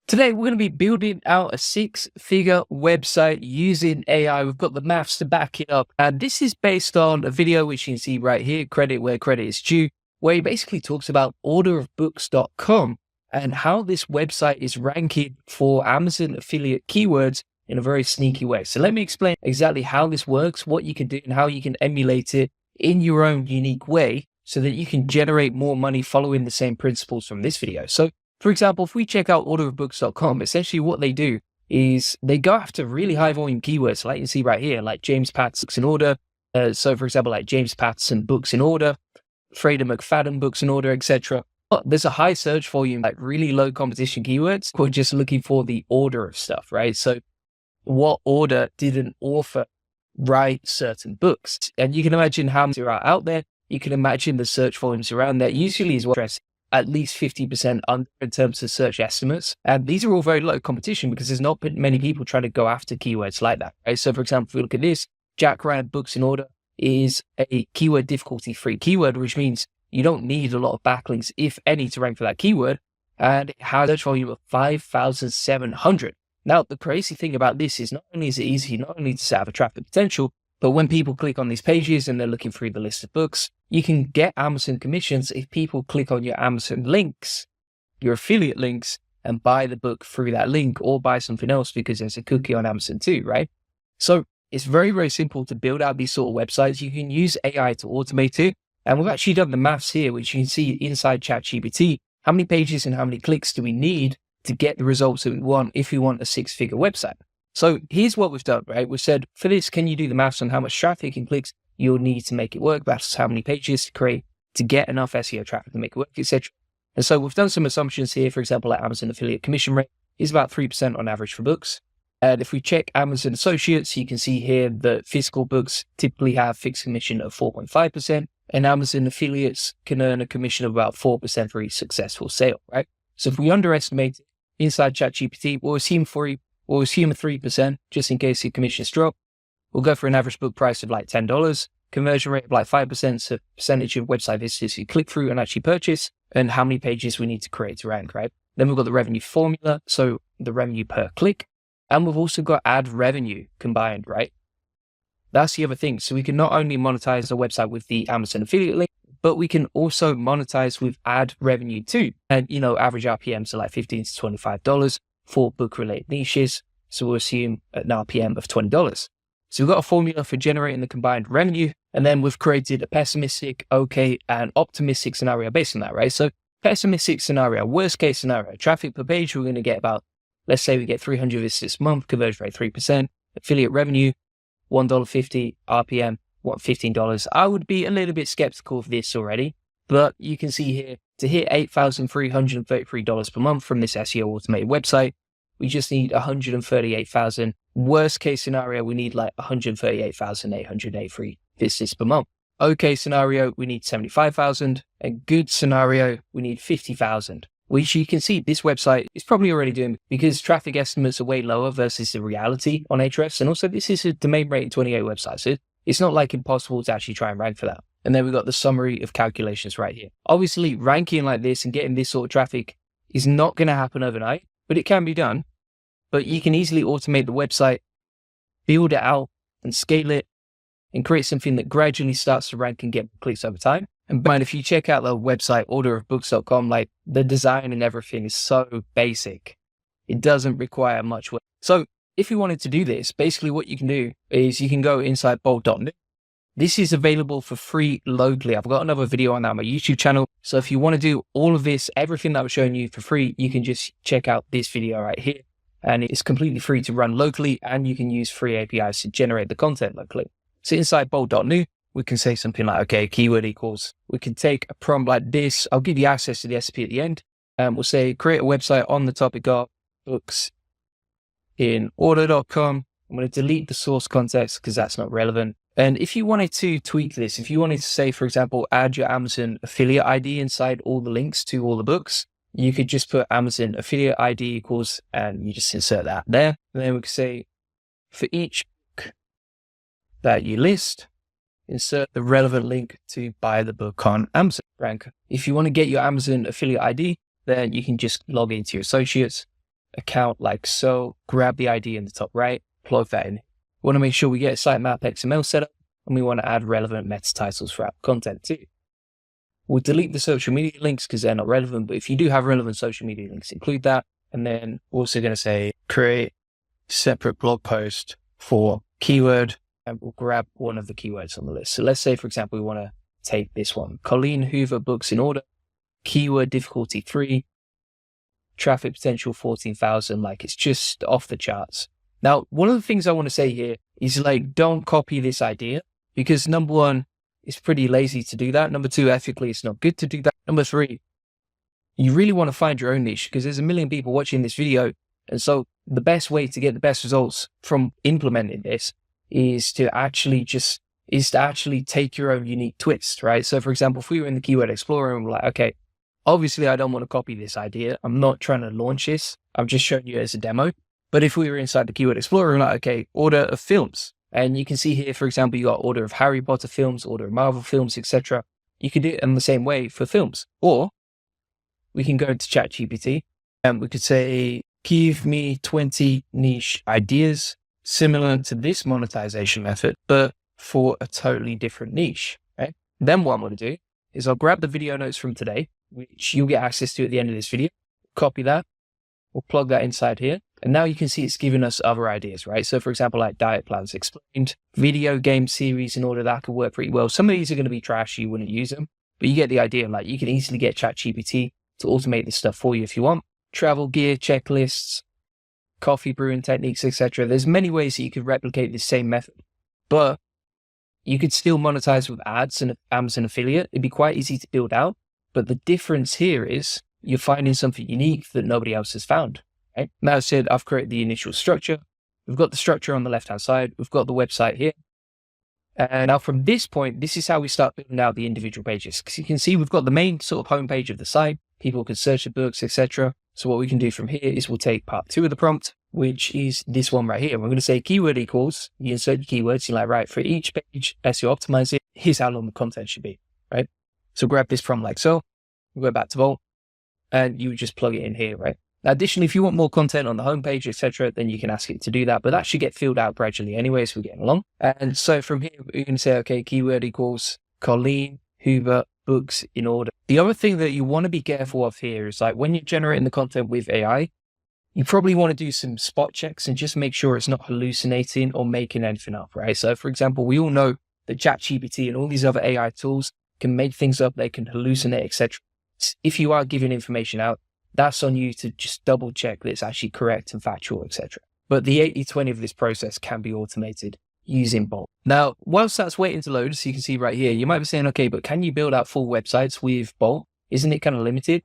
Today, we're going to be building out a six-figure website using AI. We've got the maths to back it up. And this is based on a video which you can see right here, Credit Where Credit is Due, where he basically talks about orderofbooks.com and how this website is ranking for Amazon affiliate keywords in a very sneaky way. So let me explain exactly how this works, what you can do, and how you can emulate it in your own unique way so that you can generate more money following the same principles from this video. So for example, if we check out orderofbooks.com, essentially what they do is they go after really high volume keywords, like you see right here, like James Patterson books in order. So for example, like James Patterson books in order, Freda McFadden books in order, etc. But there's a high search volume, like really low competition keywords. We're just looking for the order of stuff, right? So what order did an author write certain books? And you can imagine how many are out there. You can imagine the search volumes around there. Usually is what at least 50% under in terms of search estimates. And these are all very low competition because there's not many people trying to go after keywords like that, right? So for example, if we look at this, Jack Ryan books in order is a keyword difficulty free keyword, which means you don't need a lot of backlinks, if any, to rank for that keyword. And it has a search volume of 5,700. Now, the crazy thing about this is not only is it easy, not only to have a traffic potential, but when people click on these pages and they're looking through the list of books, you can get Amazon commissions if people click on your Amazon links, your affiliate links, and buy the book through that link or buy something else because there's a cookie on Amazon too, right? So it's very, very simple to build out these sort of websites. You can use AI to automate it. And we've actually done the maths here, which you can see inside ChatGPT. How many pages and how many clicks do we need to get the results that we want if we want a six-figure website? So here's what we've done, right? We've said, for this, can you do the maths on how much traffic and clicks you'll need to make it work? That's how many pages to create to get enough SEO traffic to make it work, etc. And so we've done some assumptions here. For example, like Amazon affiliate commission rate is about 3% on average for books. And if we check Amazon associates, you can see here that physical books typically have fixed commission of 4.5%, and Amazon affiliates can earn a commission of about 4% for each successful sale, right? So if we underestimate inside ChatGPT, we'll assume a 3% just in case the commissions drop. We'll go for an average book price of like $10, conversion rate of like 5%, so percentage of website visitors who click through and actually purchase, and how many pages we need to create to rank, right? Then we've got the revenue formula, so the revenue per click, and we've also got ad revenue combined, right? That's the other thing. So we can not only monetize the website with the Amazon affiliate link, but we can also monetize with ad revenue too. And, average RPMs are like $15 to $25 for book-related niches. So we'll assume an RPM of $20. So we've got a formula for generating the combined revenue, and then we've created a pessimistic, okay, and optimistic scenario based on that, right? So pessimistic scenario, worst case scenario, traffic per page, we're going to get about, let's say we get 300 visitors a month, conversion rate 3%, affiliate revenue, $1.50, RPM, $15. I would be a little bit skeptical of this already, but you can see here, to hit $8,333 per month from this SEO automated website, we just need 138,000. Worst case scenario, we need like 138,883 visitors per month. Okay scenario, we need 75,000. And good scenario, we need 50,000, which you can see this website is probably already doing because traffic estimates are way lower versus the reality on Ahrefs. And also this is a domain rating 28 website. So it's not like impossible to actually try and rank for that. And then we've got the summary of calculations right here. Obviously ranking like this and getting this sort of traffic is not going to happen overnight, but it can be done. But you can easily automate the website, build it out and scale it and create something that gradually starts to rank and get clicks over time. And mind, if you check out the website, orderofbooks.com, like the design and everything is so basic. It doesn't require much work. So if you wanted to do this, basically what you can do is you can go inside Bolt.new. This is available for free locally. I've got another video on that on my YouTube channel. So if you want to do all of this, everything that I was showing you for free, you can just check out this video right here. And it's completely free to run locally, and you can use free APIs to generate the content locally. So inside Bolt.new, we can say something like, okay, keyword equals, we can take a prompt like this. I'll give you access to the SP at the end. And we'll say, create a website on the topic of books in order.com. I'm going to delete the source context because that's not relevant. And if you wanted to tweak this, if you wanted to say, for example, add your Amazon affiliate ID inside all the links to all the books, you could just put Amazon affiliate ID equals, and you just insert that there. And then we could say, for each book that you list, insert the relevant link to buy the book on Amazon Rank. If you want to get your Amazon affiliate ID, then you can just log into your associates account like so, grab the ID in the top right, plug that in. We want to make sure we get a sitemap XML set up, and we want to add relevant meta titles for our content too. We'll delete the social media links because they're not relevant, but if you do have relevant social media links, include that. And then we're also going to say create separate blog post for keyword, and we'll grab one of the keywords on the list. So let's say, for example, we want to take this one, Colleen Hoover books in order, keyword difficulty 3, traffic potential 14,000, like it's just off the charts. Now, one of the things I want to say here is like, don't copy this idea because number one, it's pretty lazy to do that. Number two, ethically, it's not good to do that. Number three, you really want to find your own niche because there's a million people watching this video. And so the best way to get the best results from implementing this is to actually take your own unique twist, right? So for example, if we were in the Keyword Explorer and we're like, okay, obviously I don't want to copy this idea. I'm not trying to launch this. I'm just showing you as a demo. But if we were inside the Keyword Explorer, we're like, okay, order of films. And you can see here, for example, you got order of Harry Potter films, order of Marvel films, etc. You can do it in the same way for films. Or we can go into ChatGPT and we could say, give me 20 niche ideas similar to this monetization method, but for a totally different niche. Right? Then what I'm going to do is I'll grab the video notes from today, which you'll get access to at the end of this video, copy that, we'll plug that inside here. And now you can see it's giving us other ideas, right? So for example, like diet plans explained, video game series in order, that could work pretty well. Some of these are going to be trash, you wouldn't use them, but you get the idea. Like you can easily get ChatGPT to automate this stuff for you if you want. Travel gear, checklists, coffee brewing techniques, etc. There's many ways that you could replicate this same method, but you could still monetize with ads and Amazon affiliate. It'd be quite easy to build out, but the difference here is you're finding something unique that nobody else has found. Right? Now I said I've created the initial structure. We've got the structure on the left-hand side. We've got the website here. And now from this point, this is how we start building out the individual pages. Because you can see we've got the main sort of homepage of the site. People can search the books, etc. So what we can do from here is we'll take part 2 of the prompt, which is this one right here. We're going to say keyword equals, you insert your keywords. You're like, right, for each page, SEO optimize it. Here's how long the content should be, right? So grab this prompt like so. We'll go back to Bolt and you would just plug it in here, right? Now, additionally, if you want more content on the homepage, etc., then you can ask it to do that, but that should get filled out gradually anyway as we're getting along. And so from here, we can say, okay, keyword equals Colleen Hoover books in order. The other thing that you want to be careful of here is like when you're generating the content with AI, you probably want to do some spot checks and just make sure it's not hallucinating or making anything up, right? So for example, we all know that ChatGPT and all these other AI tools can make things up, they can hallucinate, etc. If you are giving information out, that's on you to just double check that it's actually correct and factual, etc. But the 80-20 of this process can be automated using Bolt. Now, whilst that's waiting to load, so you can see right here, you might be saying, okay, but can you build out full websites with Bolt? Isn't it kind of limited?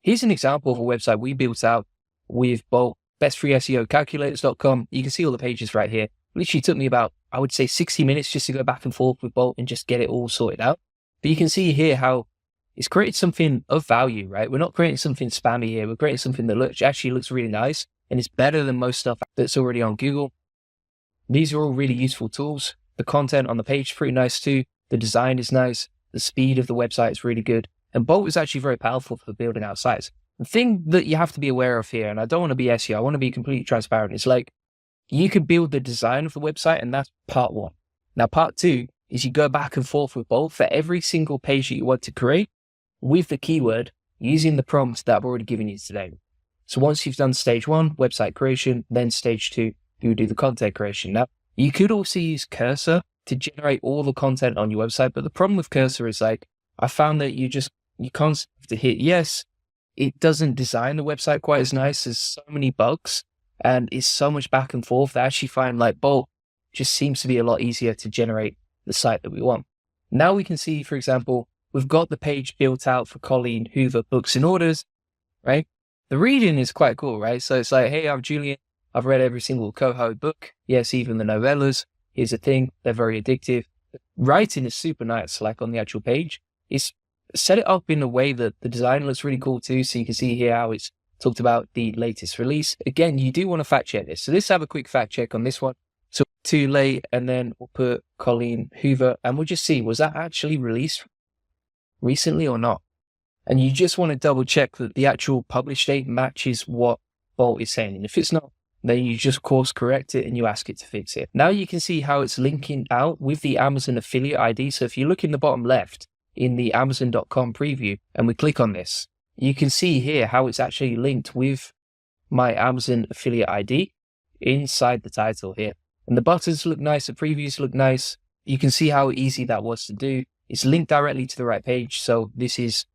Here's an example of a website we built out with Bolt, bestfreeSEOcalculators.com. You can see all the pages right here. It literally took me about, I would say 60 minutes just to go back and forth with Bolt and just get it all sorted out. But you can see here how it's created something of value, right? We're not creating something spammy here. We're creating something that actually looks really nice and it's better than most stuff that's already on Google. These are all really useful tools. The content on the page is pretty nice too. The design is nice. The speed of the website is really good. And Bolt is actually very powerful for building out sites. The thing that you have to be aware of here, and I don't want to be SEO, I want to be completely transparent. It's like you could build the design of the website and that's part 1. Now, part 2 is you go back and forth with Bolt for every single page that you want to create with the keyword using the prompts that I've already given you today. So once you've done stage 1, website creation, then stage 2, you do the content creation. Now, you could also use Cursor to generate all the content on your website, but the problem with Cursor is like, I found that you can't have to hit yes. It doesn't design the website quite as nice. There's so many bugs and it's so much back and forth that I actually find like Bolt just seems to be a lot easier to generate the site that we want. Now we can see, for example, we've got the page built out for Colleen Hoover books and orders, right? The reading is quite cool, right? So it's like, hey, I'm Julian. I've read every single Coho book. Yes, even the novellas. Here's the thing. They're very addictive. The writing is super nice, like on the actual page. It's set it up in a way that the design looks really cool too. So you can see here how it's talked about the latest release. Again, you do want to fact check this. So let's have a quick fact check on this one. So too late, and then we'll put Colleen Hoover and we'll just see, was that actually released recently or not? And you just want to double check that the actual publish date matches what Bolt is saying. And if it's not, then you just course correct it and you ask it to fix it. Now you can see how it's linking out with the Amazon affiliate ID. So if you look in the bottom left in the Amazon.com preview and we click on this, you can see here how it's actually linked with my Amazon affiliate ID inside the title here. And the buttons look nice, the previews look nice. You can see how easy that was to do. It's linked directly to the right page. So this is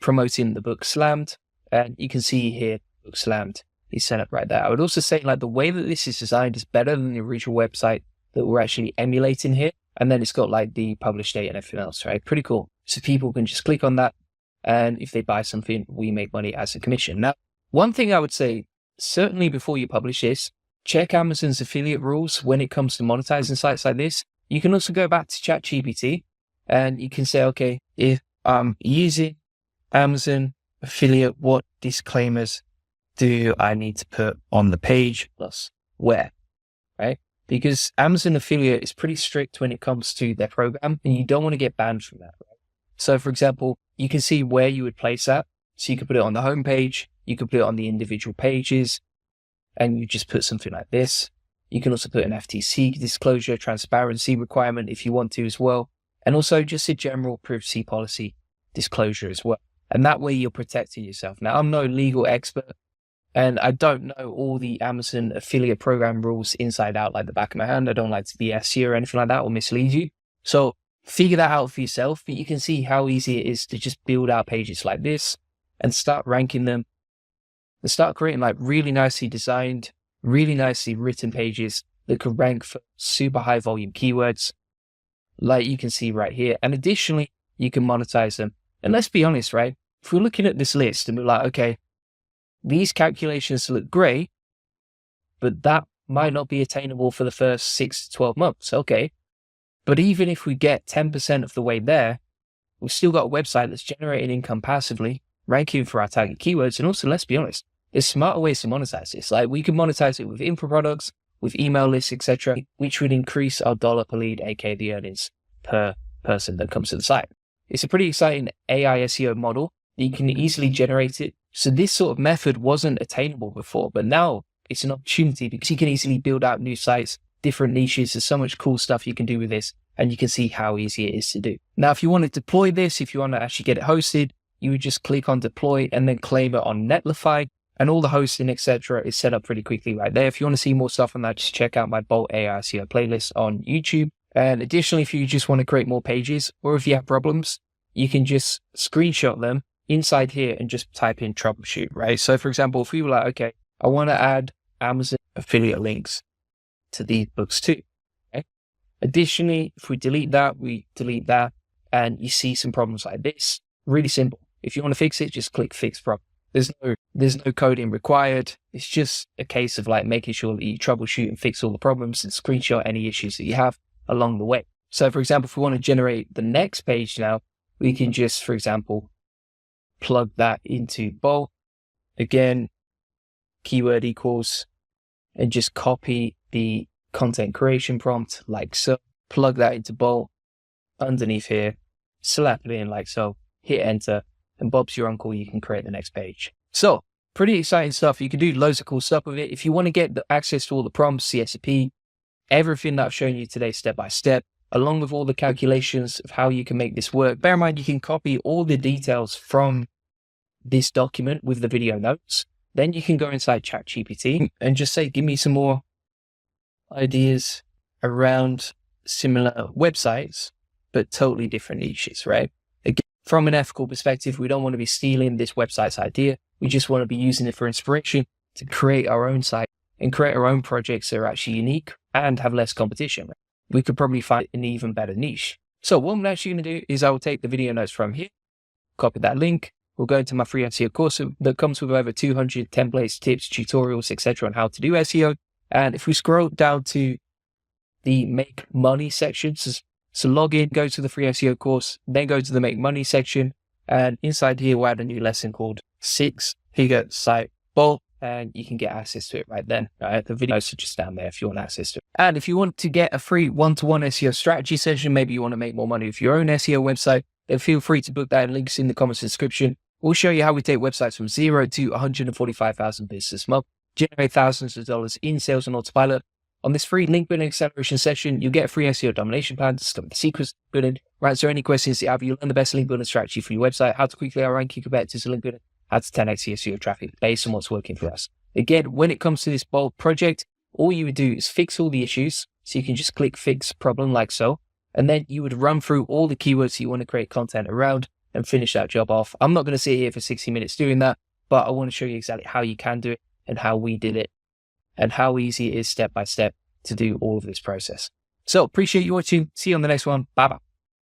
promoting the book Slammed. And you can see here, book Slammed is set up right there. I would also say like the way that this is designed is better than the original website that we're actually emulating here. And then it's got like the published date and everything else, right? Pretty cool. So people can just click on that. And if they buy something, we make money as a commission. Now, one thing I would say, certainly before you publish this, check Amazon's affiliate rules when it comes to monetizing sites like this. You can also go back to ChatGPT and you can say, okay, if I'm using Amazon affiliate, what disclaimers do I need to put on the page plus where, right? Because Amazon affiliate is pretty strict when it comes to their program and you don't want to get banned from that, right? So for example, you can see where you would place that. So you could put it on the home page, you could put it on the individual pages, and you just put something like this. You can also put an FTC disclosure, transparency requirement if you want to as well. And also just a general privacy policy disclosure as well. And that way you're protecting yourself. Now, I'm no legal expert and I don't know all the Amazon affiliate program rules inside out like the back of my hand. I don't like to be SEO or anything like that or mislead you. So figure that out for yourself, but you can see how easy it is to just build out pages like this and start ranking them and start creating like really nicely designed, really nicely written pages that can rank for super high volume keywords like you can see right here. And additionally, you can monetize them. And let's be honest, right? If we're looking at this list and we're like, okay, these calculations look great, but that might not be attainable for the first 6 to 12 months. Okay. But even if we get 10% of the way there, we've still got a website that's generating income passively, ranking for our target keywords. And also, let's be honest, there's smarter ways to monetize this. Like we can monetize it with info products, with email lists, etc., which would increase our dollar per lead, aka the earnings per person that comes to the site. It's a pretty exciting AI SEO model. You can easily generate it. So this sort of method wasn't attainable before, but now it's an opportunity because you can easily build out new sites, different niches. There's so much cool stuff you can do with this, and you can see how easy it is to do. Now, if you want to deploy this, if you want to actually get it hosted, you would just click on deploy and then claim it on Netlify, and all the hosting, etc., is set up pretty quickly right there. If you want to see more stuff on that, just check out my Bolt AI SEO playlist on YouTube. And additionally, if you just want to create more pages, or if you have problems, you can just screenshot them inside here and just type in troubleshoot, right? So for example, if we were like, okay, I want to add Amazon affiliate links to these books too. Okay. Additionally, if we delete that, and you see some problems like this. Really simple. If you want to fix it, just click fix problem. There's no coding required. It's just a case of like making sure that you troubleshoot and fix all the problems and screenshot any issues that you have along the way. So for example, if we want to generate the next page now, we can just, for example, plug that into Bolt. Again, keyword equals, and just copy the content creation prompt like so. Plug that into Bolt underneath here, slap it in like so, hit enter, and Bob's your uncle, you can create the next page. So pretty exciting stuff. You can do loads of cool stuff with it. If you want to get the access to all the prompts, CSP, everything that I've shown you today step by step, along with all the calculations of how you can make this work. Bear in mind, you can copy all the details from this document with the video notes. Then you can go inside ChatGPT and just say, give me some more ideas around similar websites, but totally different niches, right? Again, from an ethical perspective, we don't want to be stealing this website's idea. We just want to be using it for inspiration to create our own site and create our own projects that are actually unique and have less competition. We could probably find an even better niche. So what I'm actually going to do is I will take the video notes from here, copy that link. We'll go into my free SEO course that comes with over 200 templates, tips, tutorials, etc. on how to do SEO. And if we scroll down to the make money section, so log in, go to the free SEO course, then go to the make money section. And inside here, we'll add a new lesson called 6-figure site Bolt, and you can get access to it right then. Right? The videos are just down there if you want access to it. And if you want to get a free one-to-one SEO strategy session, maybe you want to make more money with your own SEO website, then feel free to book that. Links in the comments description. We'll show you how we take websites from 0 to 145,000 visitors a month generate thousands of dollars in sales on autopilot. On this free link building acceleration session, you'll get a free SEO domination plan, discover the secrets of building. Right, so any questions you have, you'll learn the best link building strategy for your website, how to quickly outrank your competitors in link building, how to 10x your SEO traffic based on what's working for us. Again, when it comes to this Bolt project, all you would do is fix all the issues. So you can just click fix problem like so. And then you would run through all the keywords you want to create content around and finish that job off. I'm not going to sit here for 60 minutes doing that, but I want to show you exactly how you can do it and how we did it and how easy it is step by step to do all of this process. So appreciate you watching. See you on the next one. Bye bye.